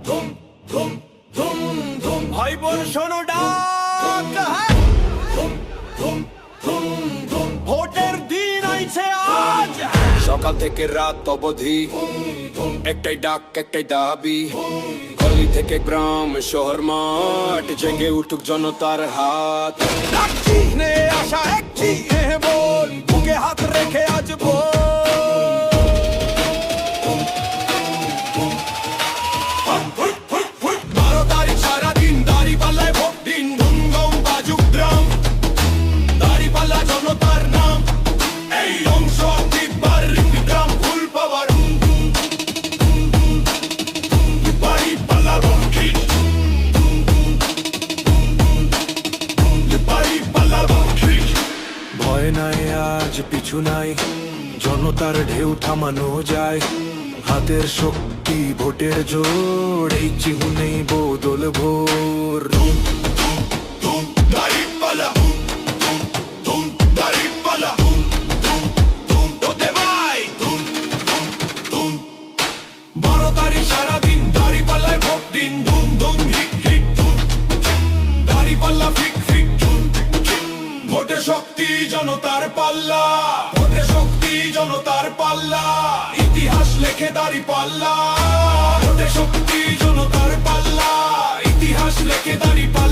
ধুম ধুম ধুম ধুম ভাই বোন শোনো ডাক ধুম ধুম ধুম ধুম ভোটের দিন আইছে আজ সকাল থেকে রাত অবধি একটাই ডাক একটাই দাবি গলি থেকে গ্রাম শহর মাঠ জেগে উঠুক জনতার হাত ডাকছি নে আশা একটি বল বুকে হাত রেখে আজ বল ভয় নাই আজ পিছু নাই জনতার ঢেউ থামানো যায় হাতের শক্তি ভোটের জোর এই চিহুনেই বদল ভোর সারাদিন দাড়ি পাল্লায় ভোট দিন ধুম ধুম হিক হিক ধুম দাড়ি পাল্লা ফিক ফিক ধুম ভোটের শক্তি জনতার পাল্লা ভোটের শক্তি জনতার পাল্লা ইতিহাস লেখে দাড়ি পাল্লা ভোটের শক্তি জনতার পাল্লা ইতিহাস লেখে দাড়ি পাল্লা